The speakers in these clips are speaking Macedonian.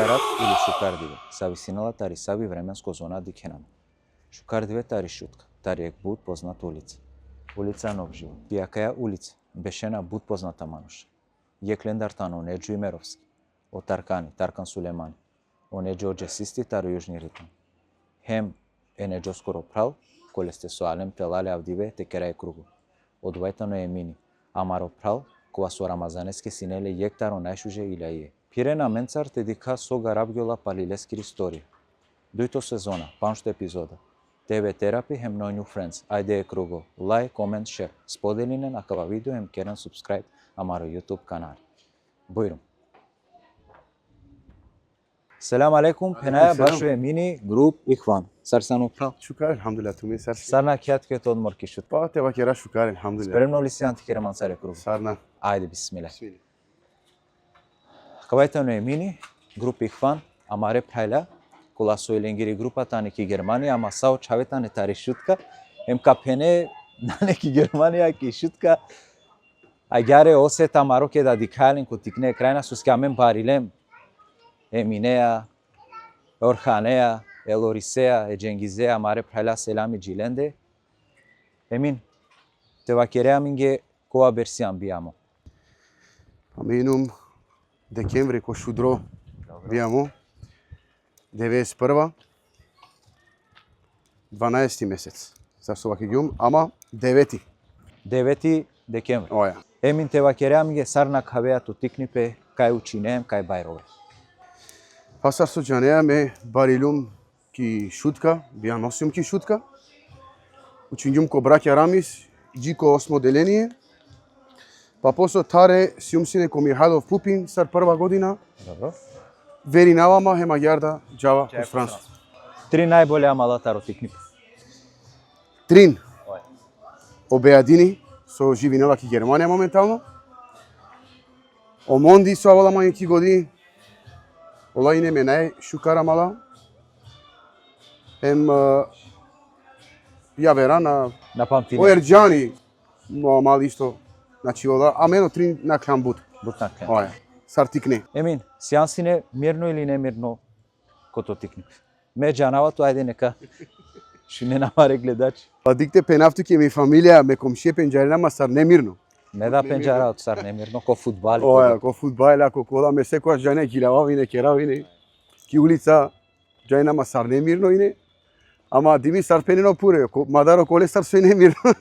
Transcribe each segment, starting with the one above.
Шукарат или шукардиве, зависинала тари саби временско зона дикенаме. Шукардиве тари шутка, тари ек буд позната улица. Улица нов живот. Пијакаја улица, бешена буд позната мануша. Јеклендар тано Неджу Имеровски, о Таркани, Таркан Сулемани, о Неджу Оджесисти таро јужни ритм. Хем е Неджо скоро прал, коле сте со Алем телале авдиве те керај кругу. Одвајтано е мини, амаро прал, кога со Рамазанеске синеле јектаро најшуже илјаје. Пирена менцар те дика со гарабгјола палилескир историја. Дујто сезона, паншто епизода. TV Therapy hem no new friends. Ајде е круго. Like, comment, share. Споделинен акава видео hem керен subscribe амаро YouTube канал. Бујрум. Selam alaikum. Penaya başı emini grup ihvan. Sarsan opral. Şükür elhamdülillah tumi sar. Sarna kiyat ke ton mor kişut. Pa teva kera şükür elhamdülillah. Spremno lisijan ti kereman sare grup. Sarna. Ajde bismillah. Bismillah. Kavajtano emini grup ihvan amare prajla. Кола со еленгири групата неки Германија, ама сао чавета не тари шутка, ем капене на неки Германија ки шутка, агјаре осета мароке да дикајлен ко тикне крајна со скамен барилем, Еминеја, Орханеја, Елорисеја, Едженгизеја, маре прайла селами джиленде, емин, тева кереа минге коа берсијан бијамо. Aminum декември ко шудро бијамо. 91 12 месец. Зар со ваки гјум, ама 9 декември. Оја. Емин тева кереа минге сарна кавеато тикнипе, кај учинеем, кај бајрове. Пасар со џанеа ме барилум ки шутка, бија носим ки шутка. Учињум ко браќа Рамис, џико осмо деление. Па посо таре сиумсине ко Михајлов Пупин, сар прва година. Добро. Вери навама хема јарда џава ко Францу. Три најболе амалатаро тикнипе. Трин. Обеадини со живинела ки Германија моментално. Омонди со авала мајки годи. Ола ине ме нај шукара мала. Ем ја вера на памтине. Оерџани, но мали исто. Значи ола, а мено трин на крамбут. Бутна крем. Оја. Сар тикне. Емин, сеансине мирно или немирно кото тикнипе. Ме џанавато, ајде нека шу не намаре гледачи. Па дикте пенавту ке ми фамилија ме комшие пенџаринама сар немирно. Не да пенџара од сар немирно, ко фудбали. Оја, ко фудбал, ако коламе секојаш џане килававине, керавине, ки улица џајнама сар немирно ине. Ама дими сар пенено пуре, мадаро коле сар се немирно.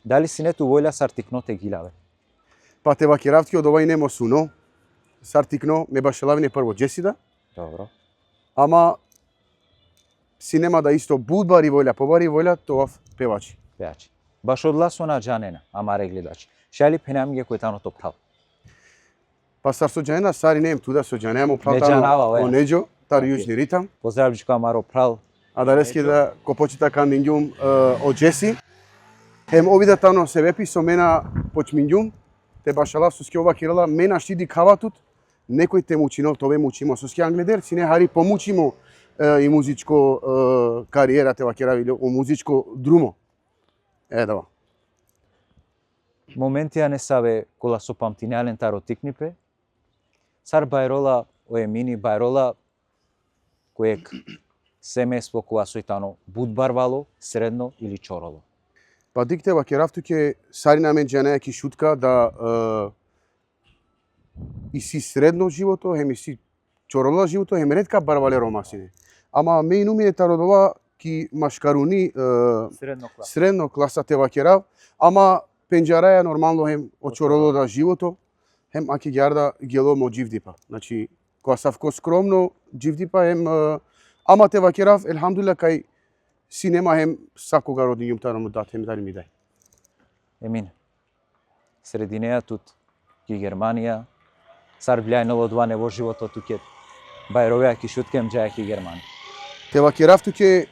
Дали си нету војла сар тикноте гилаве? Па те вакиравтки од ова и немо суно. Сар тикно, ме башелавине прво Джесида. Добро. Ама си нема да исто будбари војла, побари војла, тоа певачи. Пеачи. Баш одласо на џанена, амаре гледачи. Шали пенам ги кој таното прав. Па сар со џанена, сари нем туда со џанена му Не џанава, о Неджо, тар јужни ритам. Поздравичко амаро прав. А да рески да ко почита кандињум о Джеси. Хем овида тано се вепи со мена почмињум. Те башала со ски ова кирала мена штиди каватут. Некој те мучинол, тоа мучимо со ски англедер, си не хари помучимо и музичко кариера те вакерави о музичко друмо. Да. Моментија не саве кола со памтинеален таро тикнипе. Сар бајрола о емини бајрола којек семејство која сојтано будбарвало, средно или чороло. Па дикте вакеравту ке сари на мен џанеја ки шутка да и си средно живото, хем и си чороло живото, хем ретка барвале ромасине. Ама ме инумине тародова ки машкаруни средно класа те вакерав, ама пенџараја нормално хем од чороло да живото, хем аки ѓарда гело мо џивдипа. Значи, која савко скромно џивдипа хем, ама те вакерав, елхамдулилла, кај си нема хем сакога родињум тарамо дат, хем дали ми дај. Емин, срединеја тут ки Германија, сар влијајнало два не во живото туке бајровеа ки шуткем џаја ки Германија. Те вакеравту ке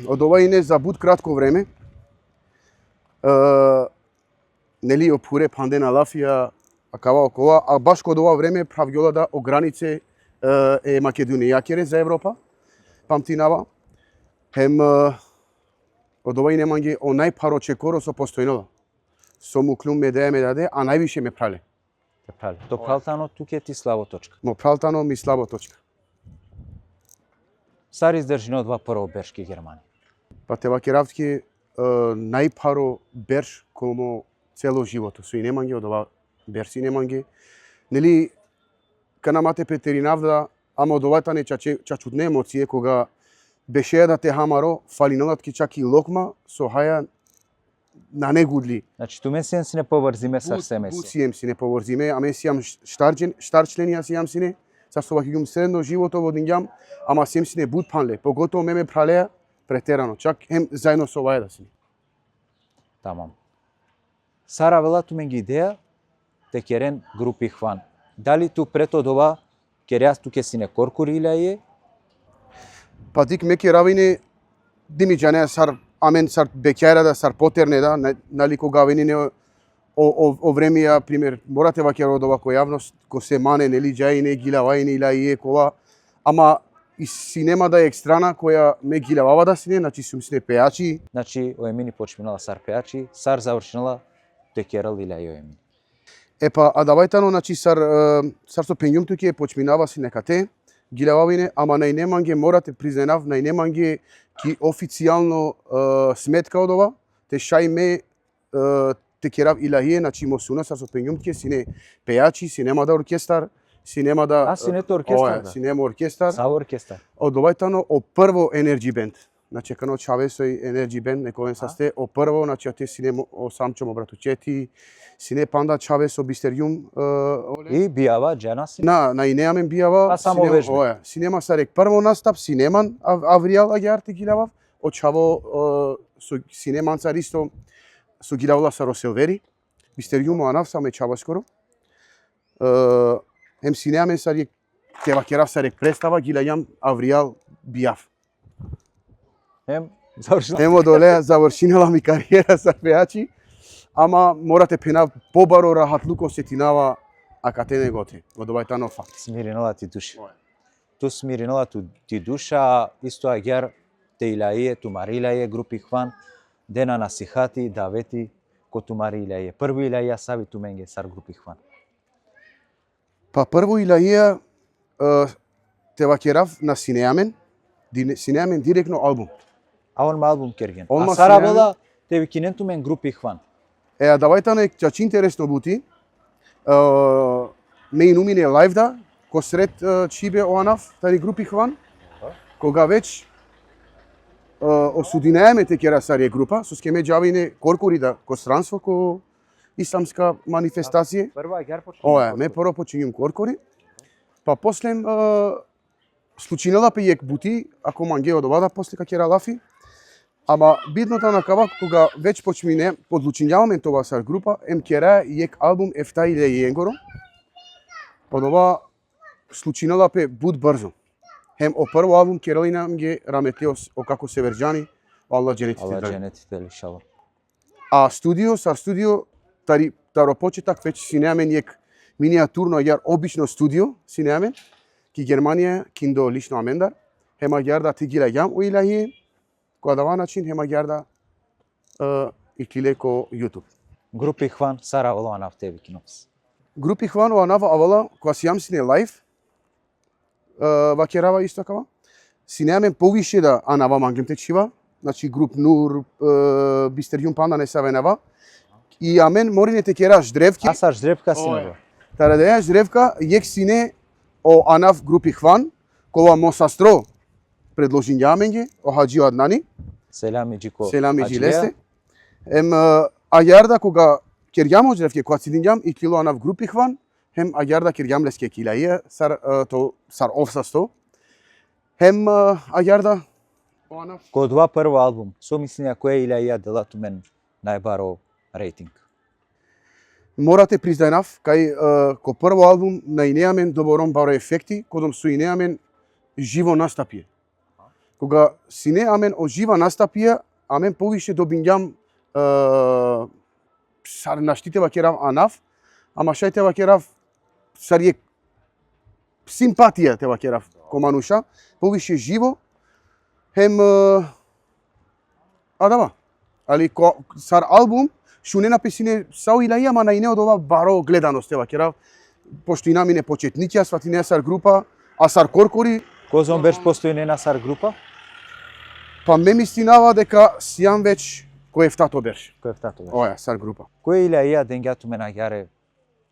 од ова и не за буд кратко време, нели опуре пандена лафија, акава окова, а баш код ова време правѓола да о границе е Македонија кере за Европа, памтинава. Хем од ова и неманге о најпаро чекоро со постојнола. Со муклум ме даде, а највише ме прале. Прали. Топралтано туке ти слабо точка. Мо пралтано ми слабо точка. Сар издржино два прво Бершки Германија. Па тева керавтки најпаро берш комо цело живото. Со и неманге од ова берси неманге. Нели канамате петеринавда, ама од овата не чачутне емоција кога беше да те хамаро, фалиналатки чак и локма со хаја на негудли. Значи ту месијан си не поврзиме сар семеси. Бусием си не поврзиме, аме си јам штарчлени, си јам си не. Сар со ваки гум средно живото во дингјам, ама сем си не буд панле. Поготово ме пралеа претерано, чак хем заедно со овај да си. Тамам. Сара вела ту мен ги идеја, те керен групи хван. Дали ту прето дова кереас ту ке си не коркури илаје? Па дик ме керавине дими џане сар амен сар бекјајра да сар потерне да, нали кога венине о времија пример морате ваќе од овако јавност ко се мане нели џајине гилавајне илаје кова, ама и синема да е екстрана која ме гилавава да сине, значи сум сине пејачи. Значи Оемини почминала сар пејачи, сар завршинала те керал илаје Оемини. Епа, а давајтано, значи сар со пењум туке почминава си некате, гилававине, ама најнеманге морате признанав, најнеманге ки официјално сметка од ова, те шајме те керав илаје, значи мосуна сар со пењум туке сине пејачи, синема да оркестар, синема да... А синето оркестар, да. Синема оркестар. Саво оркестар. Од овајтано, о прво Energy Band. Значи, кано Чавесој Energy Band, некој састе, о прво, значи, те сине о самчом обратучети, сине панда Чавес о Бистерјум. И бијава, джена си? На инеамен бијава. А само вежбе. Синема сарек прво настап, синеман, авријал агјарти гилавав, о Чаво, со синеман цар исто, со гилавала са Роселвери, Бистерјум анав, саме Чаво скоро. Хем синеамен сарек, тева керав сарек представа, гилајам авријал бијав. Емо доле завршинала ми кариера са пејачи, ама морате пена побаро рахатлуко сетинава акате неготе. Од овајтано факт. Смиринала ти душа. Ту смиринала ти душа, исто агјар те илаје, тумари илаје, групи хван, дена насихати, давети, ко тумари илаје. Прво илаје сави ту менге сар групи хван. Па прво илаје тева керав на Синеамен, Синеамен директно албум. А он албум керген. А сара вела те викиненту мен групи хван. Давајтано чач интересно бути. Ме инумине лайв да, ко сред чибе оанав, тари групи хван. Кога веќе осудинаеме те кера сарија група, со скеме џавине коркури да ко странство, ко исламска манифестација. Прва агјар почнем. Ме прво почињум коркури. Па после случинала пејек бути, ако манге од овада после кера лафи. Ама битното на кава кога веќе почмине подлучињаваме тоа сар група, кера јек албум Ефта иле Јенгоро. Под ова случинала пе буд брзо. Хем о прво албум Кералина ге раметео о како северџани, Алла џенетите. Алла џенетите лишало. А сар студио таро почетак веќе си неамен јек миниатурно агјар обично студио си неамен ки Германија киндо лично амендар. Хем агјар да ти гила јам о илаје. Која дава начин хема гјарда и клиле ко YouTube. Групи хван сара ола нав тебе кинопс. Групи хван ола нав авала која си јам сине лайв вакерава исто кава. Синеамен повише да анава манглим течива, значи груп Нур, Бистерјум панда не се венава. И амен морине те кера ждревки. А сар ждревка сине. Тарадеја ждревка јек сине о анав групи хван, кога Мосастро предложињаменге о Хаџи Аднани. Селами џико. Селами џилесте. Агјарда кога керјамо џревке кога сидињам и кило анав групи хван, хем агјарда керјам леске килаје сар овсасто. Хем агјарда оанав. Ко два прво албум, со мислења која илаја дела ту мен најбаро рейтинг. Морате признајнав кај ко прво албум на инеамен добором баро ефекти, кодом со инеамен живо настапие. Кога сине амен о жива настапија, амен повише добињам сар наштитева керав анав, ама шајтева керав сар е симпатија тева керав комануша, повише живо, хем дава. Али сар албум Што не написине сау илаија, ама на ине од ова баро гледаност, ева керав, пошто и намине почетничја, сватине сар група, а сар коркори, Козон берш постои не на сар група? па ме мислинава дека сијам веќе кој ефтато берш. Кој е тато берш? Оја, сар група. Кој илаија денгјату ме наѓаре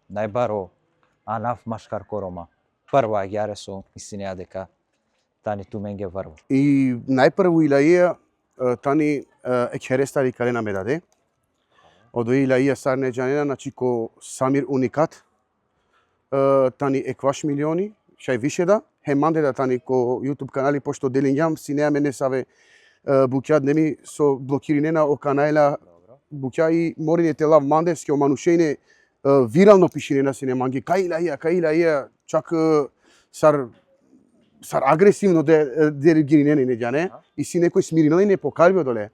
најбаро анав машкар корома. Прво аѓаре со мислинеа дека тани ту менге варво. И најпрво илаија тани е керестари калена ме даде. Од илаија сар не џанена, значи ко Самир Уникат, тани екваш милиони, шај више да, хеманде да тани ко YouTube канали, пошто делињам си неа мене саве буќа днеми со блокирине на о канајла буќа и морине тела мандевски оманушејне вирално пишине на сине манги, кај илаија, чак сар агресивно диригирине не џане, и си некој смиринали не покарбио доле.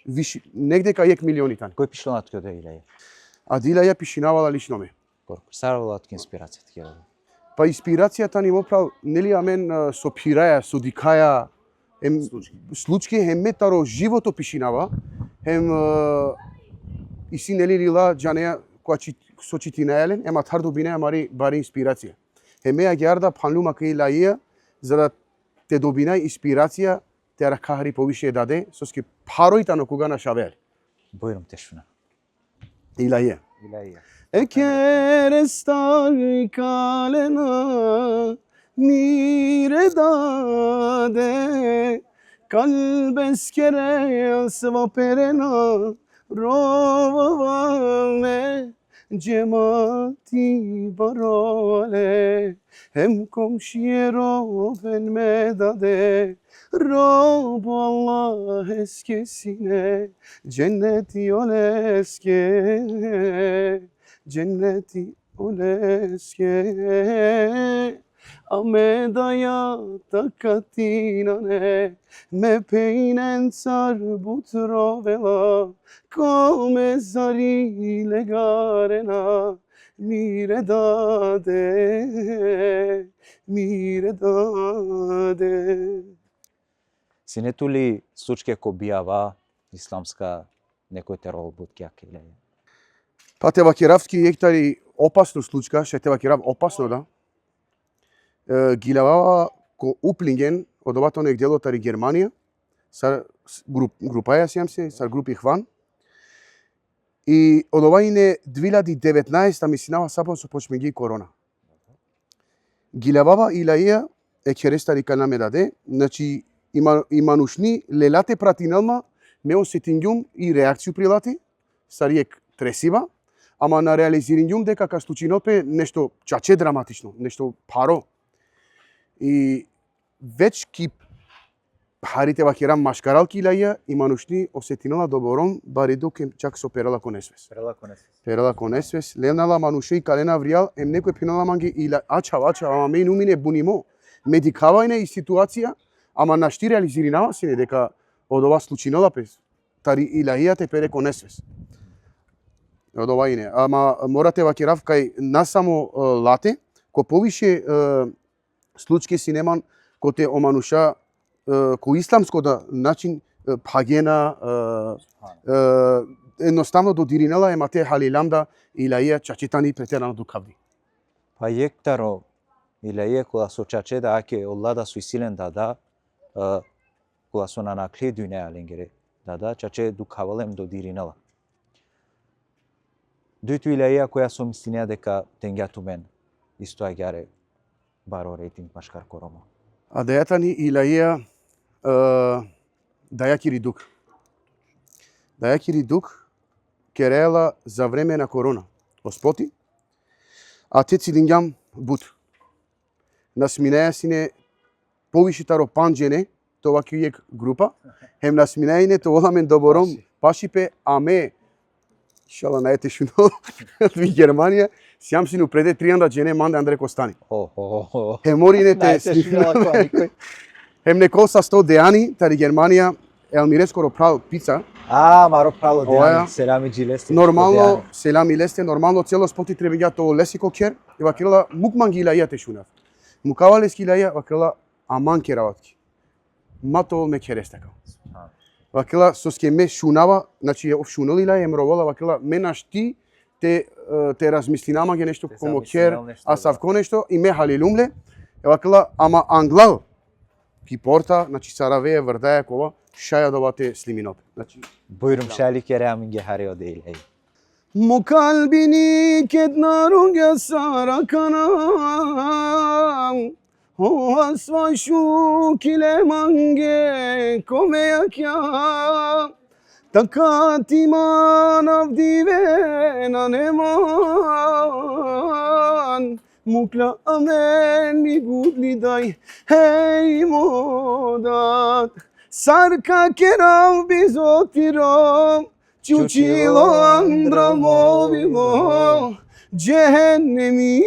Виш негде кај ек милиони тани. Кој пишло над кој да илаја? А дилаја пишинавала лично ме. Сарвала од инспирацијата ќе роди. Па инспирацијата ни мопрал, нели амен со пираја, со дикаја, случки хем метаро живото пишинава, хем и си нели лила џанеја која со читинајален, ема тарду бине амари бари инспирација. Хемеја гјарда панлума кај лаија, за да те добинај инспирација, те ракари повише даде, соски паројтано кога на шавел. Бојрум тешуна. Илаија. Илаија. Ekerestari kalena mire dade kalbes kere svaperena rovame cemati barole hem komşiero ben dade Rob Allah eskesine cenneti yol eske Cenneti oleske Amedaya takatinane Me peinen sar butrovela Come zari legarena Mire dade Синету ли случке ко бијава исламска некој терол бутќак или? Па те вакиравски ектари опасно случка, ше те вакирав опасно да. Гилавава ко уплинген од овато нек делотари Германија, сар групаја сијам се, сар групи хван. И од овајне 2019 мислинава сапон со почмеги корона. Гилавава илаија е керестари кај наме даде, значи иманушни лелате пратиналма ме осетињум и реакцију прилати, сариек тресива, ама на реализирањум дека ка случинопе нешто чаче драматично, нешто паро. И веќе ки парите вакирам машкаралки илаја, иманушни осетинала добором, бари доке чак со перала конесвес. Перала конесвес, ленала манушеј калена вријал, ем некој пинала манги ила ачава, ама мен умине бунимо, медикавајне и ситуација, ама нашти реализиринава сине дека од ова случинала пес, тари илаија те пере конесвес. Од овајне, ама морате вакирав кај нас само лате, ко повише случаи си неман, ко те омануша ко исламско да начин пагена, едноставно додиринала ема те халиламда илаија чачитани претерано дукавди. Па јектаро илаија кола со чаче да аке оллада суисилен да кола со нанакле дүйне аленгере да чаче дукавалем додиринала. Дујту илаија која со мислинеа дека тенгјату мен исто аѓаре баро рейтинг машкар корома. А дајата ни илаија дајаки ридук. Дајаки ридук керела за време на корона. Оспоти, а те цилињам бут. Насминеја сине повише таро панџене, тоа кијек група, хем насминејне то оламен добором, пашипе, аме, шала најте шуно, ви Германија, сијам сину преде 3 джене манде Андре Костани. Хеморине те хем некол са 100 дејани, тари Германија, Елмире скоро прал пица. Маро прало дејани, селами джилесте. Нормално, селами лесте, нормално цело споти требиња тоа лесико кер, и вакирала мукман гилаја те шунав. Мукавалес гилаја, вакирала аман кераватки. Ма тоа ме керестекал. Вакела со ке ме шунава, значи овшуналила е мровола, вакела менаш ти те размисли намаге нешто комо кер, а савко нешто и ме халилумле. Вакела ама англал ки порта, значи Сараве врдаја кова шаја довате слиминот. Значи Buyurun şerlik yere amin gehariyo değil. Ey. Mo kalbini kednarunga sarakana O asva şu kile mange komeyakya Takati manav dive naneman Mukla amen mi gudli day hey modat Sarka kerav bizotiram Čučilo Andramovilo Cehennemi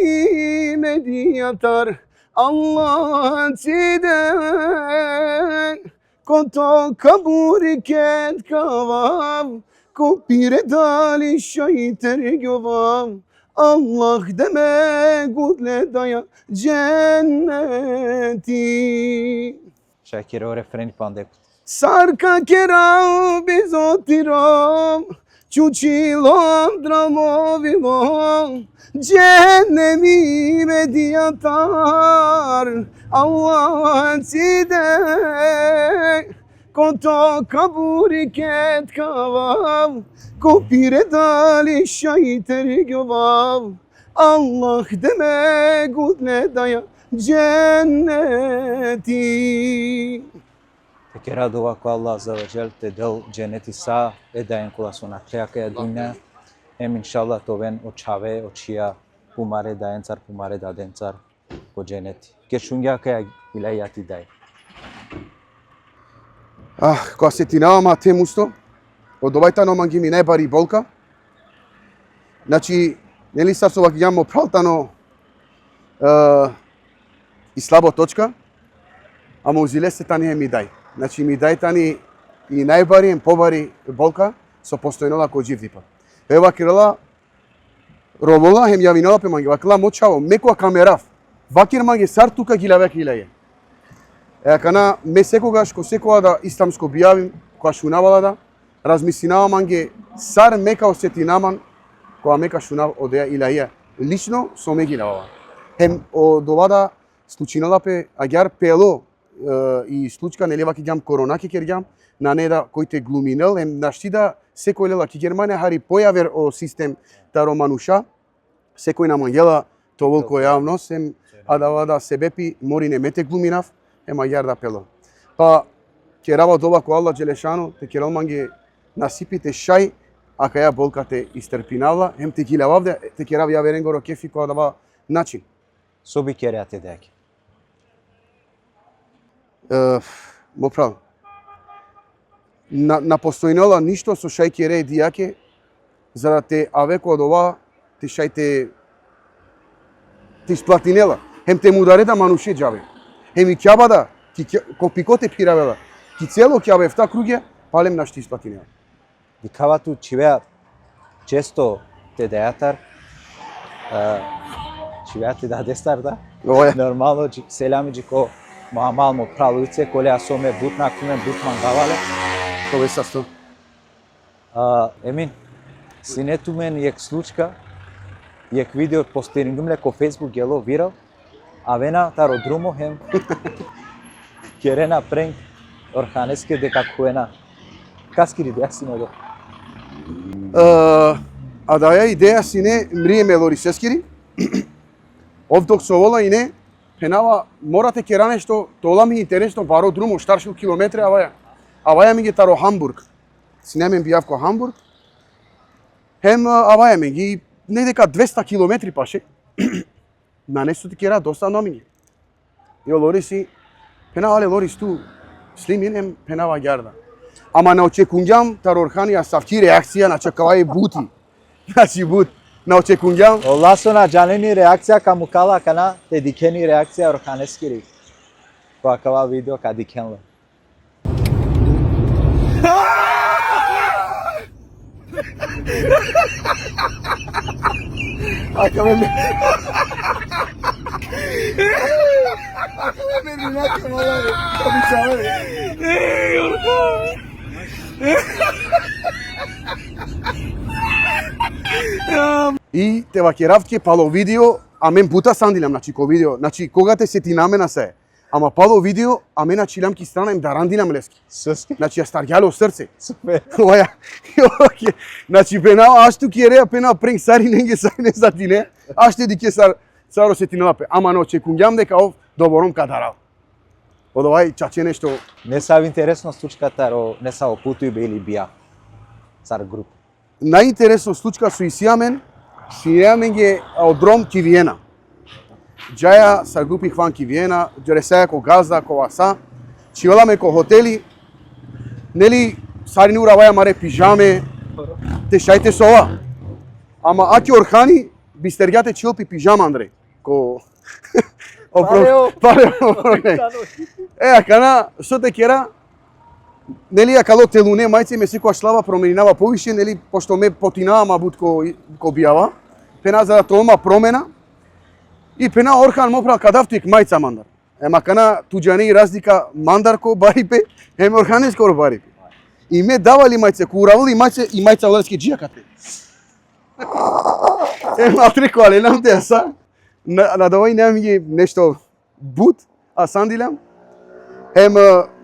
medijatar Allah ciden Koto kaburi ket kavav Ko pire dali şayter gövav Allah deme gudle daya cenneti Şakir o refreni pandek. Sarka kerav bizotiram Čučilo dramovilo Cehennemi medijatar Allah cide Koto kaburi ket kavav Ko pire dali şayter gövav Allah deme gudle daya cenneti Tekera dua ko Allah azza ve cel te del cenneti sa edayen kulasuna kıyakaya dünya. Hem inşallah to ben o çave o çiya pumare dayen car pumare daden car ko cenneti. Geçunga kaya vilayati day. Кога се тинавама темусто, од овајтано манги ми најбари болка. Значи, нели са со вака јамо оправдано и слабо точка, ама узиле се тани ми дај. Значи ми дај тани и најбари побари болка со постојнола кој жив дипа. Ева крила ролола хем јавинала пе манги вакла мочаво мекоа камерав. Вакир манги сар тука гилаве килеје. Кана ме секогаш ко секоја да исламско бијавим, која шунавала да, размислинава манге сар мека осетинаман, која мека шунав одеја илаија. Лично со ме гилавала. Хем од овада случинала пе агјар пело и случка нели ваки ѓам корона ке кергјам на неда кој те глуминел, хем наштида секој лела ки Германија хари појавер о систем та романуша, секој на мангела то волко јавност, хем адавада себепи мори не мете глуминав, ема јарда пело. Па ќе рава доба ко Аллах Джелешану, те ќе романге насипите шај, а каја болка те истерпинавла, хем те гилававде, те ќе рав ја веренгоро кефи која дава начин. Sobi kerate dek. Мо прав. На постојнола ништо со шај ќе ре дијаке, за да те авеко од ова, те шај те исплатинела. Хем те мудареда мануше џаве. Хем и ќабада, ко пикоте пиравела, ки цело ќабе вта круге, палем нашти исплатинела. Dikavatu çivea çesto te deyatar. Çivea te da destar da. Normalno selamicik o mamal mo praluice kole asome butna kumen butman gavale. Това е също. Емин, синету мен јек случка, јек видео постерингумле ко Facebook гело вирал, а вена таро друмо хем керена пренк орханеске дека куена. Каскири деа сине А да ја идеја сине мрие мелори сескири. Овдок со вола и не, пенава морате кера нешто, тола ми интересно баро друмо штаршил километри аваја. Аваја ми ги таро Хамбург. Синемен бијав ко Хамбург. Хем аваја ми ги не дека 200 километри паше. На нешто ти кера доста номињи. Јо лори си, пенавале лори сту слимин ем пенава ѓарда. Ама на очекунѓам таро орхани савти реакција на чакавај бути. Значи бут на очекунѓам. Оласона џанени реакција камукала кана те дикени реакција орханескири. Која кава видео ка дикенле. Acabé de И те вакеравке пало видео, а мен бута сандилам, значи ко видео, значи кога те сети на мене се. Ама пало видео, а мен чилам ки страна им да рандилам лески. Съски. Значи ја старѓало срце. Супер. Оја. Значи пена ашту ки реа пена пренк сари ненге сари не затине. Аште дике саро сети напе. Ама но чекуњам дека ов добором кадарал. Од овај чаче нешто. Не са интересно случката не са опутуи или бија. Цар груп. Најинтересно случка со Исиамен, ги од Ром ки Виена. Джаја са групи хван ки Виена, джересеја ко газа, ко васа, чивеламе ко хотели, нели сари ураваја маре пижаме, те шајте со ова. Ама аки орхани, бистергјате чил пи пижама, Андреј. Ко... Парео. Акана, што те кера, нели ја кало телуне, мајце ме секоја шлава променинава повише, нели, пошто ме потинава мабут ко бијава, пена за да толма промена, и пена орхан мопрал кадавтик мајца мандар. Ема кана туѓани разлика мандар ко барипе, еме орхане скоро барипе. И ме давали мајце, ко уравали мајце и мајца лески джијакате. Ема треко, але нам те са, на довај немам ги нешто бут, а сандилам.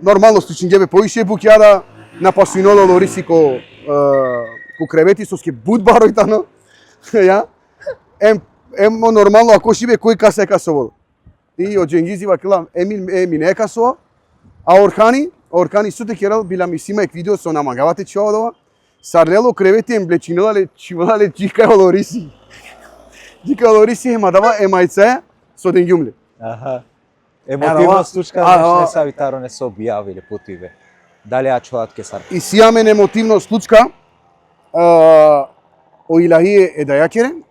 Нормално случињебе поише букјада на пасуиноло лориси ко кревети со ски бут баројтано. Ја. Нормално ако шибе кој каса касовол. И од Дженгизи вакила еми не касо, а оркани суте керал била ми снимајк видео со намагавате чоодова. Сарлело кревети емблечинелале чивале џика лориси. Џика лориси емадава емајце со денгјумле. Аха. Емотивна случка не са витаро не се објавиле путиве. Дали ја чуат ке сар? И сијамен емотивна случка о илахие е дајакере.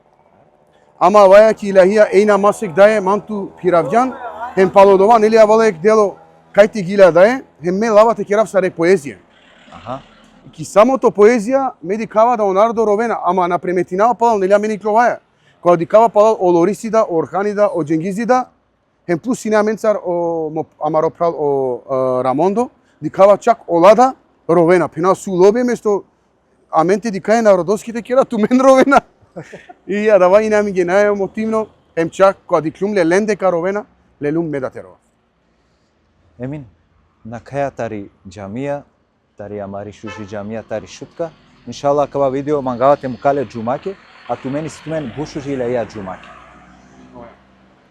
Ама ваја ки илахија ејна масек дае манту пиравјан, хем палодова нели авалек дело кај ти гиле дае, хем ме лавате керав саре поезија. Аха. Ки самото поезија ме дикава да онардо ровена, ама на преметинава палал нели мени кловаја. Кога дикава палал о лорисида, о орханида, о дженгизида, хем плюс сине аменцар о амаропрал о Рамондо, дикава чак олада ровена. Пена су лобе место аменте дикај народоските кера ту мен ровена. И ја дава и нами ги најемотивно, хем чак кога диклумле лендека ровена, лелум медатерова. Емин, на каја тари џамија, тари амари шуши џамија, тари шутка, иншалла кава видео мангавате му кале џумаке, а ту мени ситумен бушужи иле ја џумаке.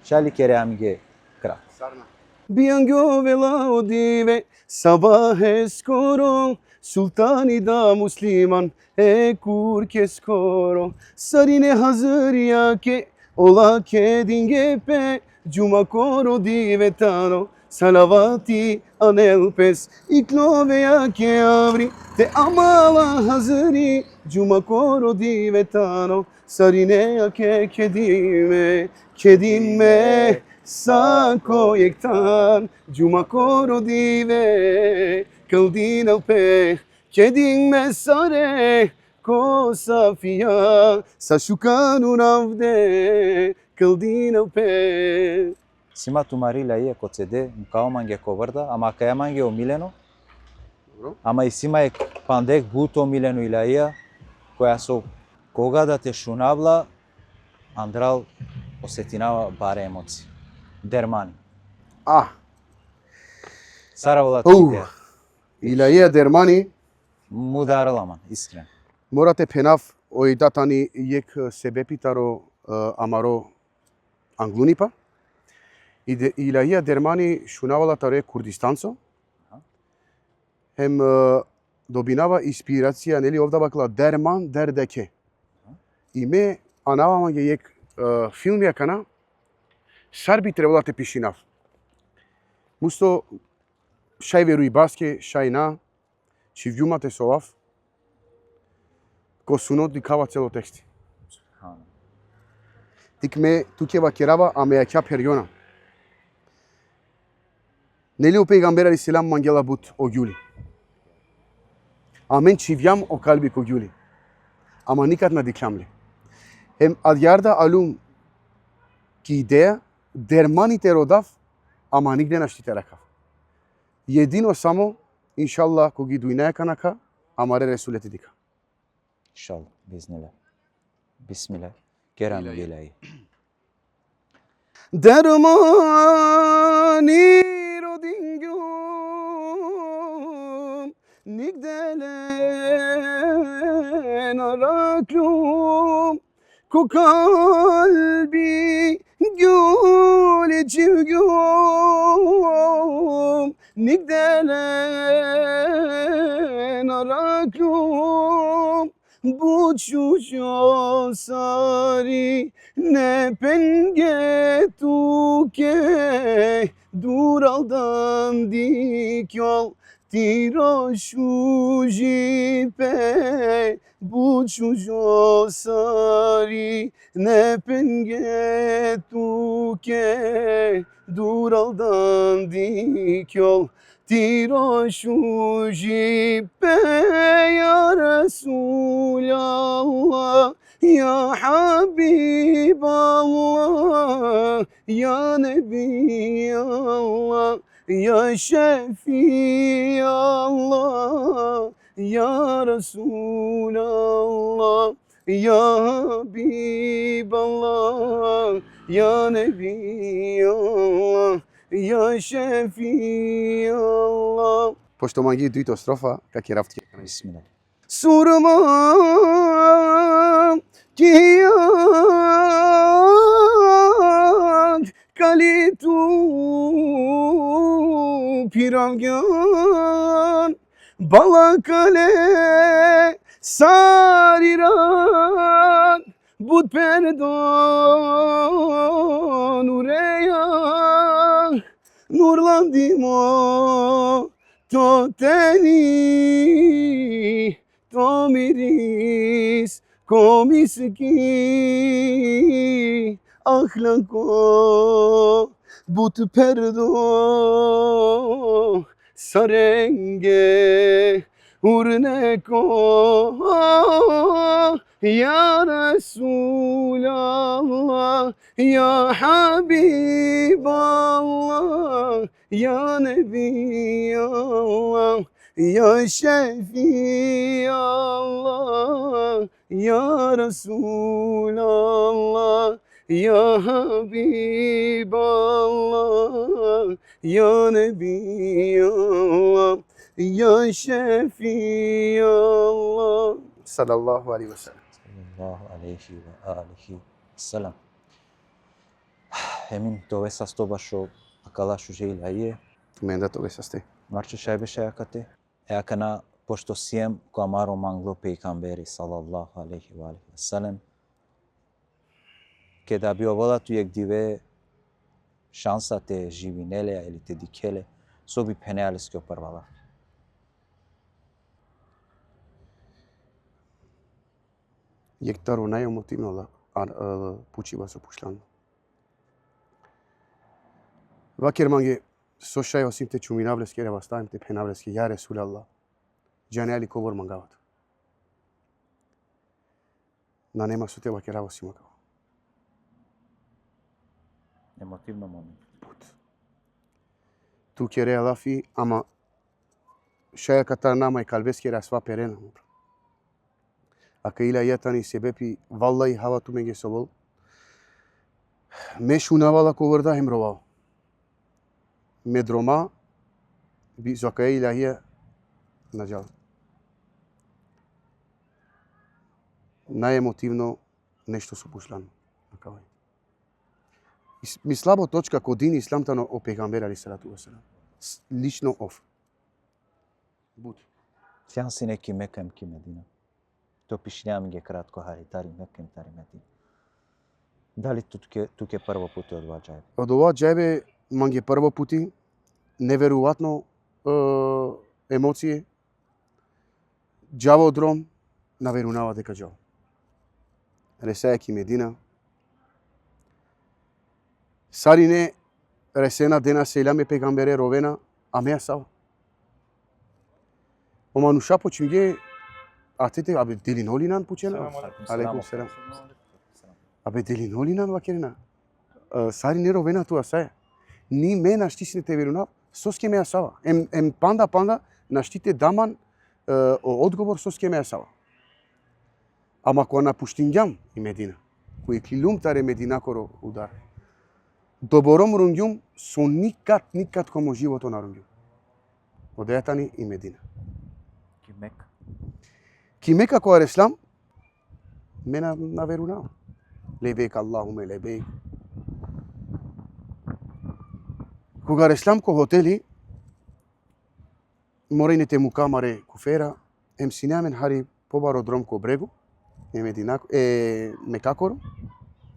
Шали кере амиге крат. Биангјо вела одиве, сабах е скоро, султани да муслиман е курке скоро. Сарине хазырија ке, ола ке дингепе, џума коро диве тано, салавати анелпес, и кловеја ке аври, те амала хазыри, џума коро диве тано, саринеја ке kedime sako yektan cuma koro dive kıldin alpe kedime sare ko safiya saşukanun avde kıldin alpe. Сима тумарила е ко CD, као манге коврда, ама каја манге омилено. Ама и сима е пандек буто омилено илаија, која со кога да те шунавла, Андрал осетинава баре емоции. Дермани. Саравола тите. Илаија Дермани. Мударала ман, искрен. Морате пенав ојдатани јек себе питаро амаро англунипа. Илаија Дермани шунавала таре Курдистанцо. Хем добинава инспирација, нели овда бакла Дерман Дердеке. И ме анавама ги јек филм јакана, шар би требало да те пишинав. Мусто шај веруи баске, шај на, чи вјумате со ов, ко сунот дикава цело тексти. Тик ме туке вакерава, а ме јакја перјона. Нели у пегамбер алейхиселам мангела бут о ѓули. А мен чивјам о калби ко ѓули. Ама никад на дикјамле. Hem ad yarda alum ki ideja, Дермани те родав, ама нигде не ще те рекав. Едино само, иншалла, кога ги дојнеја канака, ама ресулети дика. İnşallah. Biiznillah. Bismillah. Kerem İlahi. ilahi. Dermani rodingum nigdelen araklum ku kalbi gül civgum nigdelen araklum bu çuço sari ne penge tuke duraldan dik yol tiro şujipe bu çuço sari ne penge tuke duraldan dik yol tiro şujipe ya Resulallah ya Habiballah, ya Nebiyallah, ya Şefiyallah, ya Resulallah, ya Habiballah, ya Nebiyallah, ya Şefiyallah. Pošto mangi duito strofa, kak je raftke. Bismillah. Surmam kiyan kalitu piravgan balakale sariran bud perdon ureya nurlandimo to teni to miris komiski ahlako but perdo sarenge urneko ya Resulallah ya Habiballah ya Nebiyallah ya Şefiyallah ya Resulallah ya Habiballah ya Nebiyallah ya Şefiyallah sallallahu aleyhi ve sellem. Sallallahu aleyhi ve alihi selam. Emin dove sa stoba što akala šuže ilahi. Menda to vesaste. Marçı şaybe şayakate. Eakana pošto siem ko amaro manglo peikamberi sallallahu aleyhi ve alihi ve sellem. Ke da bi ovola tu yek dive šansa te živinele ili te dikele, so bi penealis ke oparvala. Jektaru najemotivno pučiva su pušlan. Vakir mange sošaj osim te čuminavleski reva stavim te penavleski ja Resulallah. Džaneli kovor mangavat. Na nema su te vakira osim makava. Emotivno moment. Put. Tu kere alafi ama šaja katar nama i kalbeski ra sva perena. Aka ila yatani sebepi vallahi hava tu menge sobol. Me šunavala kovrda hem rovao. Медрома би закая илахија наџал. Наемотивно нешто со пушлан. Ми слабо точка ко дин исламтано о пегамбер али салату васелам. Лично оф. Бут. Сјан си неки мекем ки Медина. То пишњам ге кратко харитари мекем тари Медина. Дали туке прво пути од ова џајбе? Од ова џајбе манге прво пути неверојатно емоције. Џаво дром наверунава дека џаво. Ресајаки Медина. Сарине ресена дена селаме пегамбере ровена амеа сава. Ома нуша починге атете абе делинолинан пучена. Алейкум селам. Абе делинолинан вакерина. Сарине ровена туа саја. Ни ме наштисне те верунав, соске ме асава. Ем панда наштите даман одговор соске ме асава. Ама кога напуштингјам и Медина, кој клилум таре Медина коро удар. Добором рунгјум со никад комо живото на рунгјум. Одејатани и Медина. Кимек. Кимека кога реслам, мена наверунава. Лебек Аллахуме лебек. Кога реслам ко хотели, морејните му камаре куфера, ем синеамен хари побаро дром ко брегу, Медина, Мекакоро,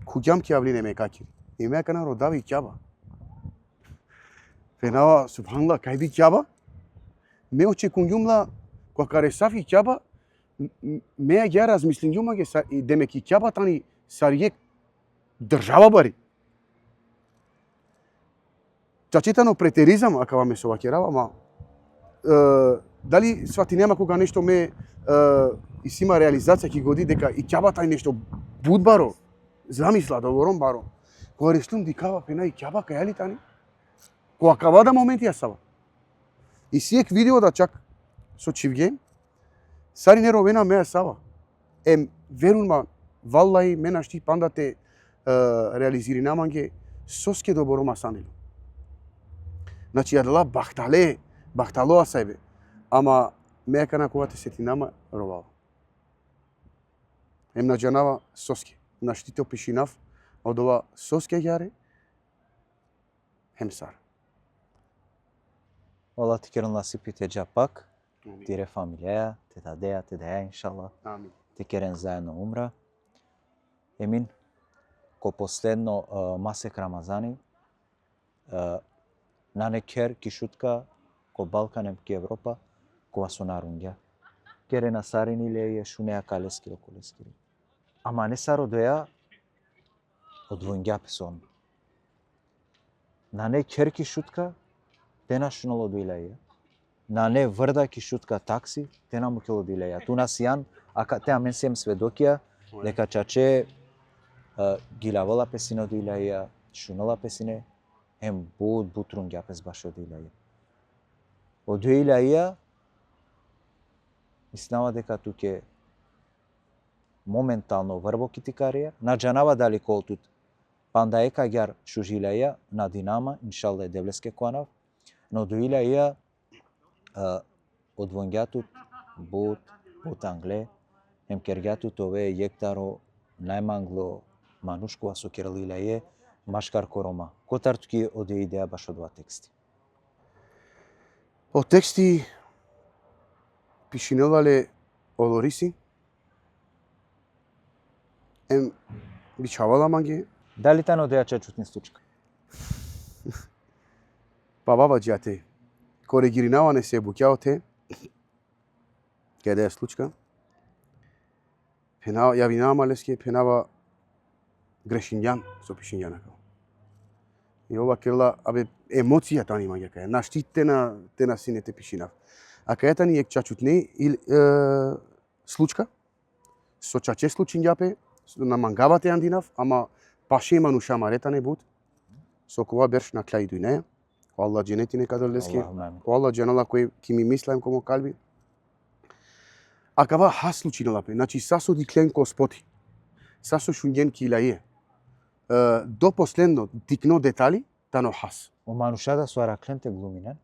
куѓам ки авлине Мекакир. И мека на родави ќаба. Фенава, субханла, кај би ќаба? Ме очекуњумла, кога каресафи ќаба, ме ја размислињума ге демеки ќаба тани саријек држава бари. Чачетано претеризам, ака ме совакерава, ама дали свати нема кога нешто ме и си има реализација ќе годи дека и ќаба тај нешто будбаро, замисла добором баро. Кога реслум дикава пена и ќаба кај али тани, кога кавада моменти ја сава. И сиек видео да чак со чивген, сари не ровена меја сава. Верунма, валлаи, мена шти пандате реализири наманге, соске доборома санелу. Значи, јадала бахталоа себе, ама меја кана кога те сети нама, ровала. Наџанава соске, на штито пишинав, од ова соске јаре, сар. Allah ti kërën nasipit e gjapak, tire familjeja, te dadeja, inshallah. Амин. Ti kërën zajedno umra. Емин, ко последно масек Рамазани, на некер кишутка, ко Балканем ки Европа, кога со нарунгја. Кере на сарини леје, шунеа калескиро колескири. Ама не саро доја, одвојнгја песон. На некер кишутка, тена шунало дуилеја. На не врда кишутка такси, тена му кело дуилеја. Ту нас јан, ака теа мен сем сведокија, дека чаче гилавала песино дуилеја, шунала песине, бутрунгја пес баш одуилеја. Одуилеја, мислама дека туке моментално врбо китикарија, наџанава дали колтут, панда ека гјар шужилеја на Динама, иншалла девлеске коанав, но дуилеја одвонгјатут бут англе, кергјатут ове јектаро најмангло манушкова со керлилеје, машкар корома. Котартуки оде идеја баш од ова тексти. Од тексти пишинелале олориси, бичавала манге. Дали тано деја чачутни стучка? Па баба џате, коригиринаване се букјаоте, каде е случка. Јавинава леске, пенава грешинјан со пишинјана. И ова керла, емоција тани маѓа кај, наштите на синете пишинав. А кај тани ек чачутне случка, со чаче случињапе, на мангавате андинав, ама паше мануша маретане бут, со кова берш на клај дујнеја, ко Аллах дженети некаде леске, ко Аллах дженала кој ки ми мислаем комо калби. А кава хас случинала пе, значи сасо диклен ко споти, сасо шунген ки илаје, до последно дикно детали, тано хас. О манушада со Араклем те глуми, не?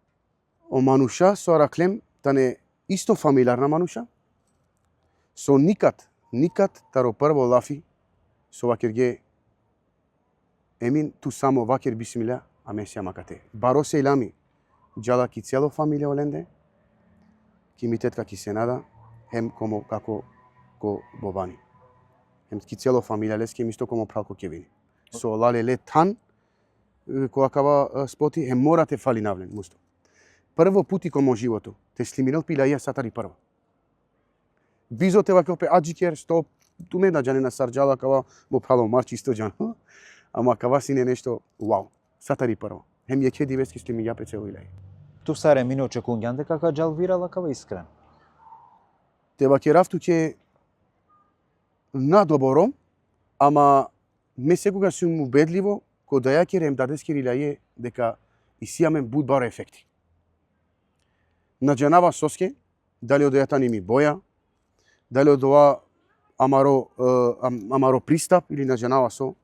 О мануша со Араклем, тане исто фамиларна мануша, со никад таро прво лафи, со вакерге, емин ту само вакер бисмиля, а месија макате. Баро се илами, джала ки цело фамилија оленде, ки ми тетка ки се нада, хем комо како ко бобани. Хем ки цело фамилија леске мисто комо пралко кевини. Со лале ле тан, кога кава споти, хем морате фали навлен, мусто. Прво пути комо живото, те слиминел пила ја сатари прва. Бизоте ваке опе аджикер, стоп, ту ме наджане на сарджала кава му прало марчи сто джан. Ама кава сине нешто, вау, сатари прво. Хем јеке дивески слими ја пе цело илај. Ту саре мине очекуњан дека ка джал вирала кава искрен. Те ваке рафту ќе на добором, ама ме секога сум убедливо, ко да ја керем дадески илаје дека и сијамен будбар ефекти. Наџанава соске, дали од јата ми боја, дали од ова амаро пристап или на женава со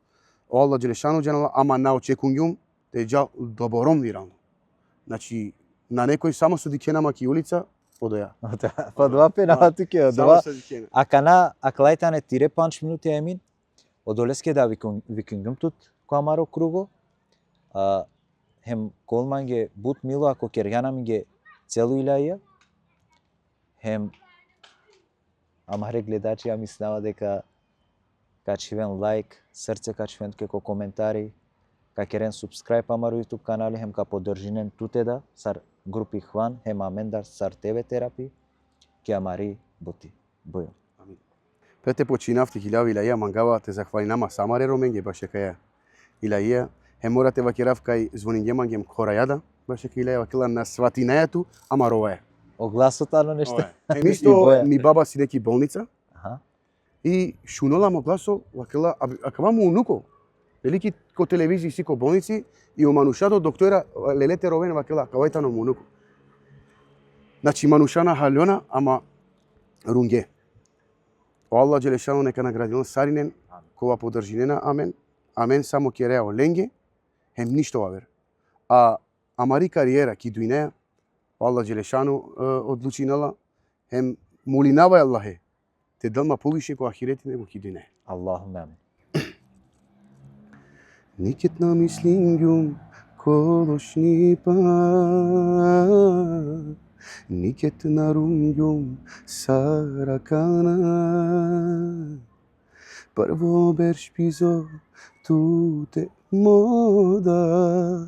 Аллах Джелешану джанала, ама на очекуњум те џал добором вирално. Значи на некој само со дикенама ки улица подоја. Па два пенала туке, Само два. со дикена. Акана аклајтане тире 5 минути емин. Одолеске да викингум тут коамаро круго. Хем колманге бут мило ако кергјанамиге целу илаја. Хем амаре гледачи ја мислева дека качивен лайк, срце качивен како коментари, какерен субскрайб амаро YouTube канали, хем ка поддржинен тутеда, сар групи хван, хем амендар сар тебе терапи, ке амари бути. Бојо. Пете починавти хилјави илаја мангава те захвалинама самаре роменге баше каја илаја. Хем морате вакирав кај звонингемангем корајада, баше кај илаја вакила на сватинајату, ама роваја. Огласот ано нешто. Хем исто ми баба си неки болница, Аха. и шунола мо гласо вакила акава му унуко. Велики ко телевизии си ко болници и оманушато доктора лелете ровен вакила кавајтано му унуко. Значи манушана халјона ама рунге. Аллах Джелешану нека наградил саринен кова поддржинена амен. Амен само ке реао ленге хем ништо вавер. Амари кариера ки дуинеа Аллах Джелешану одлучинала хем молинава Аллахе те дълма повише ко ахирети него ки дуинеа. Аллахуме амин. Никет намислингјум колошни па, никет нарунѓум саракана. Прво берш пизо туте мода,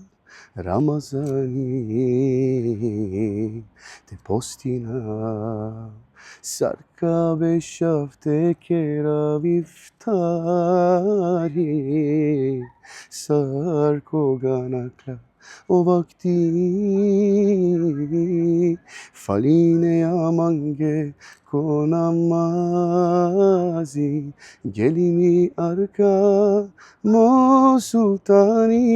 Рамазани те постина. Сарка бешав те керави втари, сар кога накра o vakti, faline amange ko namazi, gelini arka mo sultani,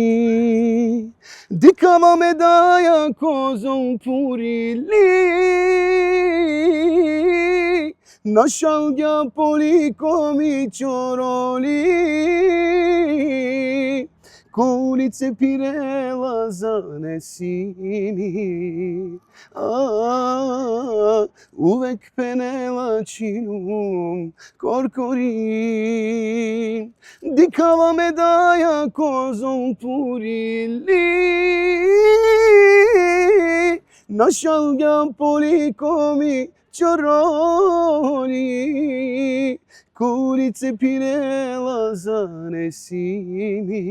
dikava medaya kozon purili, nashalgya polikomi choroli, Kulice pirela zanesini, uvek penela činum korkorin, dikava medaja kozom purili, našalga polikomi čoroli, Kulice pirela zanesini,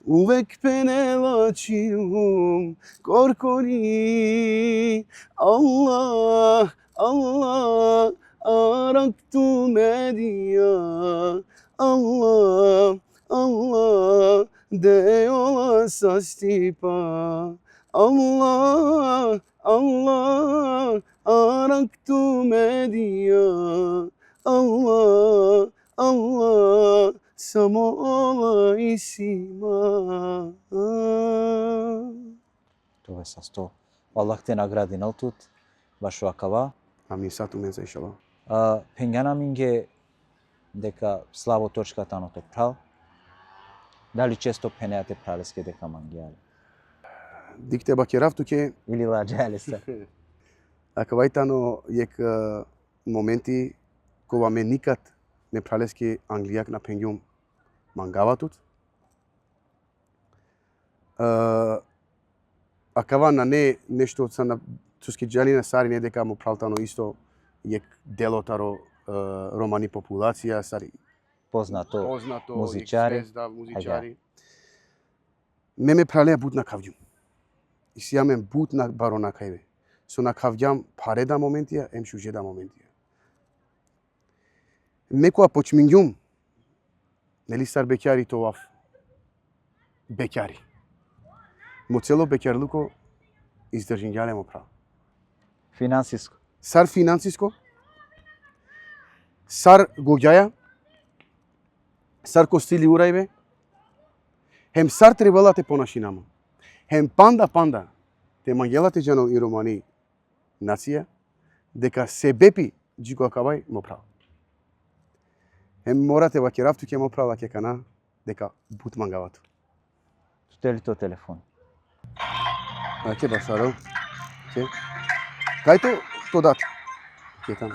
uvek penela činum korkori. Allah, Allah, araktu medija, Allah, Allah, de yola sastipa, Allah, Allah, araktu medija, Allah, Allah, samo ola isima. Това е са 100. Аллах те награди налтут, баш вакава. Амин сату мен за иншалла. Пенгана минге дека слабо точката на тој прал. Дали често пенеате пралеске дека мангијали? Дикте бакерав туке, Или лаџали се? акавајтано јек моменти кога ме никад не пралеске англијак на пенгјум мангаватут. Акава на не нешто од на туски джали на сари не дека му пралтано исто јек делотаро романи популација сари Познато музичари. музичари. Ме пралеа бут на кавѓум. И си јамен бут на баро на кајве. Со на кавѓам пареда моментија, ем шужеда моментија. Мекоја почмињум, нели стар бекјари товав, бекјари. Мо цело бекјарлуко издржин ѓалемо прав. Финансиско. Сар финансиско, сар гоѓаја, сар костили урајбе, хем сар требала те понашинама, хем панда, те мангелате џанол и романи нација, дека себепи джико акабај мо прав. Морате ваќе рафту ќе мо прав ваќе кана дека бут мангавато. Телито телефон. Ќе башаро. Ќе. Кајто то дат. Ќе таму.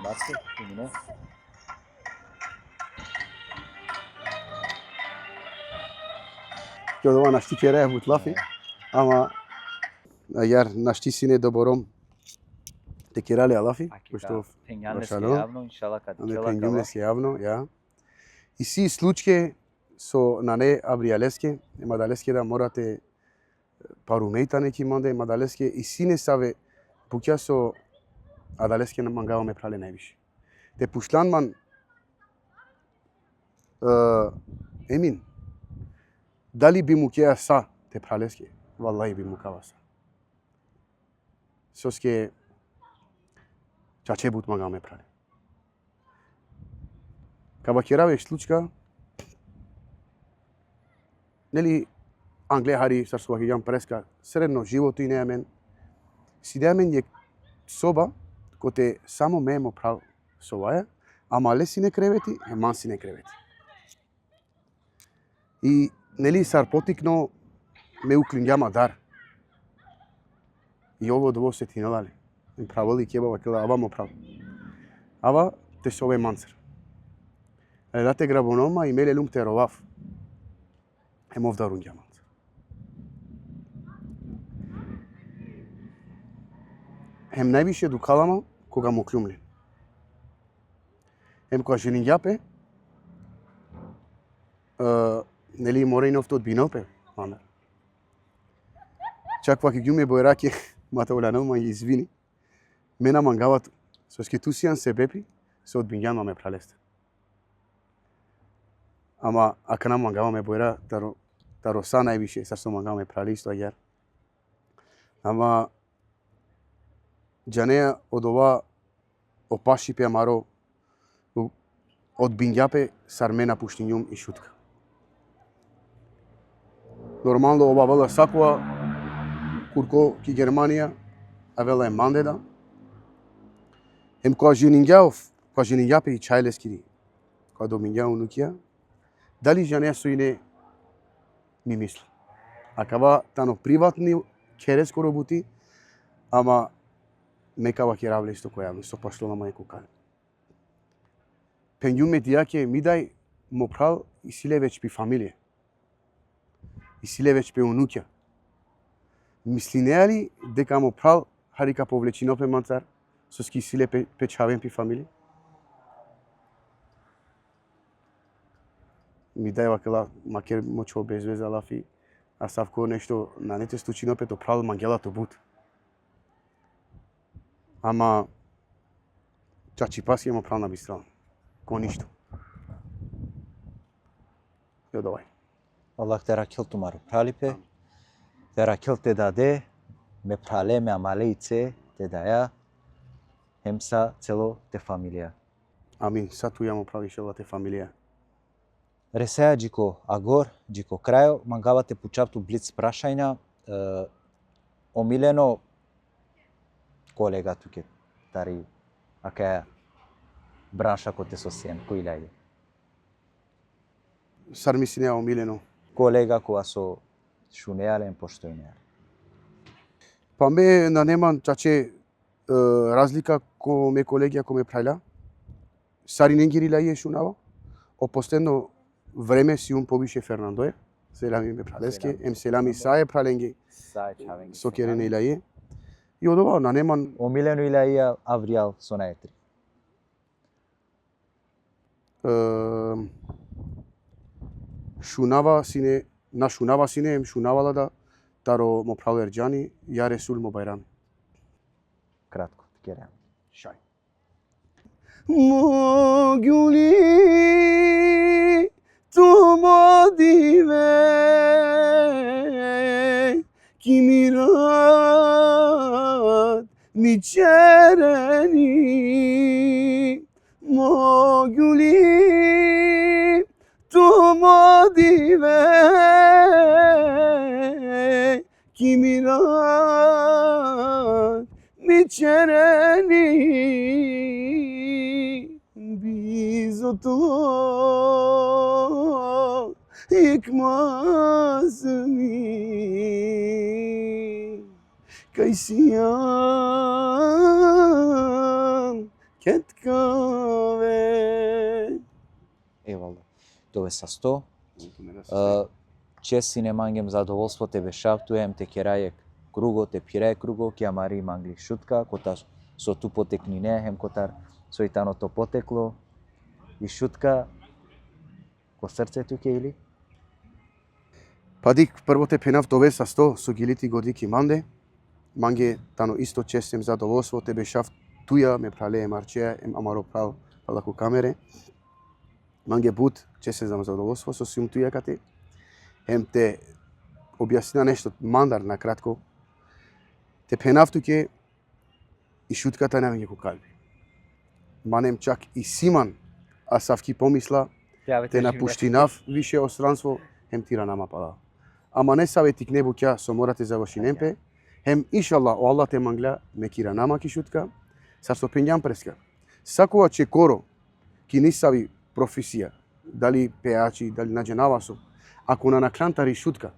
Бацке, имине. Ќе одова на шти кереја бут лафи, ама јар на шти сине добором те керале алафи, Што пењанлес башаро. јавно, иншала кад Ане чела пењумлес јавно, ја. И си случај со на не абријалеске, мадалеске да морате парумејта неки манде, мадалеске и сине саве буќа со адалеске на мангаваме прале највише. Те пушланман емин, дали би му кеа са те пралеске, валлаhi би му кава са. Соске чаче бут мангаваме прале. Каба кераве случка, нели Англија хари сарсуваки јам преска средно живото и неамен. Сидеамен е соба коте само ме мо прав со ваја, ама ле си не кревети, ман си не кревети. И нели сар потикно ме уклингјама дар. И ово дово се тиналале. Им правили кебава кела, ава мо прав. Ава те сове манцер. Елате грабонома и меле лум те ровав. Емов дарунѓама. Хем највише дукалама кога му клюмлен. Хем кога женинѓапе, нели морејновто од бинопе, мамер. Чак ваки гјуме бојраке, мата улановма и извини. Мена мангавато, соске тусијан се бепи, се од бинјанма ме пралесте. Ама ака на мангаваме бојра, таро са највише, сар со мангаваме прали исто ајер. Ама џанеја од ова опашипе маро од бинѓапе сар мена пуштињум и шутка. Нормално ова вела сакува курко ки Германија, а вела е мандеда. Ем кога женинѓапе и чајлескири, кога доминѓа унукија, дали џанеја со ине ми мисли. Акава тано приватни кере скоро бути, ама мекава ќе равле исто која со паштона мајко кале. Пењуме дијаке ми дај мо прал и силе веќе пи фамилија. И силе веќе пи унуќа. Мисли неа ли дека мо прал харика повлечинопе манцар со ски силе печавен пи фамилија? Ми дај вакела макер мочо без веза лафи, а савко нешто на нете стучинопето прал мангелато бут. Ама чачи паси ема прав на бистран. Ко ништо. Јо давај. Аллах те ракел тумаро пралипе, те ракел те даде, ме прале, ме амалеице, те даја, хемса цело те фамилија. Амин, са ту јамо прави шела те фамилија. Ресеја джико агор, джико крајо, мангавате пучапту блиц прашајна, омилено колега туке, тари, ака е бранша коте со сен, кој лајде. Сар мисли неа омилено. Колега која со шунеален поштојнеален. Па ме на неман чаче разлика ко ме колегија ко ме прајла. Сари ненгири лаје шунава. Опостено време си повише Фернандоја. Селами ме пралеске, ем селами саe праленги. Со керене лаје. И од ова на неман Омилено илаија Авријал со наетри. шунава сине, на шунава сине ем шунавала да таро мо прал Ерџани, ја Ресул мо Бајрами. Кратко, керем. Шај. Могули ту модиве ки мират ми черени moguli tu modive Hayat biçereni biz otu yıkmasını kaysiyan ketkave. Eyvallah. Тоа са 100. Чест си не мангем задоволство, те бешафтуем, те керајек круго, те пирај круго, ќе амари мангли шутка, кота со ту потекнине, хем котар со итаното потекло, и шутка, ко срцето ќе или? Падик прво те пенав дове са 100 со гилити годики манде. Манге тано исто честем задоволство, те бешаф туја, ме прале марчеја, амаро прав палаку камере. Манге бут честем за задоволство со сум туја кате. Те објаснина нешто мандар на кратко. Те пенав туке и шутката не меѓу калби. Манем чак и Симан, а савки помисла, те напуштинав више остранство, хем тира нама пала. Ама не саветик не буќа со морате заврши немпе, хем иншалла о Аллах те мангля ме кира нама ки шутка, сар со пенјам преска. Сакува че коро ки не сави професија, дали пеачи, дали наџенавасо, ако на наклантари шутка,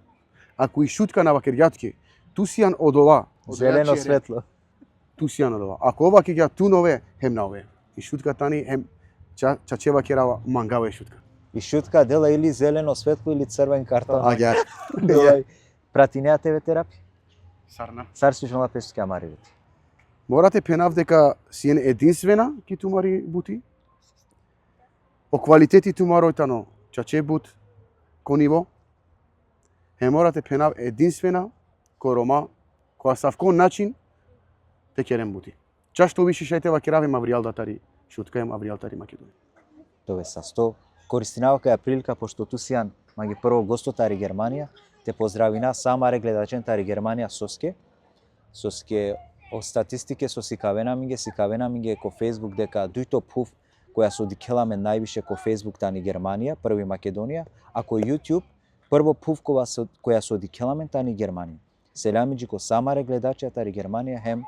ако и шутка на вакерјатке, тусијан од ова, Зелено светло. тусијан од ова. Ако ова ќе ја тунове, хем на ове. И шутка тани, хем чачева керава мангава е шутка. И шутка дела или зелено светло или црвен картон. Аѓа. Доај, прати неа тебе терапија. Сарна. Сар слушнала пешка амари бути. Морате пенав дека си единствена ки тумари бути. О квалитети тумарој тано чаче бут кониво. Морате пенав единствена корома која савкон начин те керем бути. Чашто више шајтева керави мавријалдатари шутка ем мавријалтари Македонија. Тоа са 100. Користинава каја прилика, пошто ту сијан маги прво гостотари Германија, те поздравина самаре гледачентари Германија соске о статистике со сикавена миге ко Facebook дека дујто пуф која се одикеламе највише ко Facebook тани Германија, први Македонија, а ко YouTube прво пуф која се одикеламе тани Германија. Селамиџи ко самаре гледачентари Германија, хем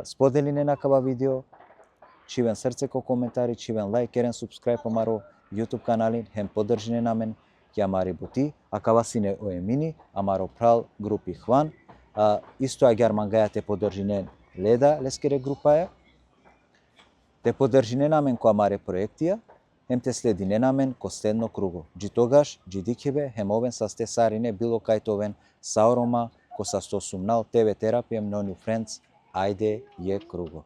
сподели ненакава видео, чивен срце ко коментари, чивен лайк, керен субскрајб амаро YouTube канали, хем поддржине на мен, ќе амари бути, а кава сине оемини, амаро прал групи хван, исто агар мангаја те поддржине леда лескере групаја, те поддржине на мен ко амаре проектија, хем те следине на мен ко следно круго. Джи тогаш, джи дикебе, хем овен са сте сарине било кајтовен саурома, ко са сто сумнал, тебе терапијем, no new friends, ајде е круго.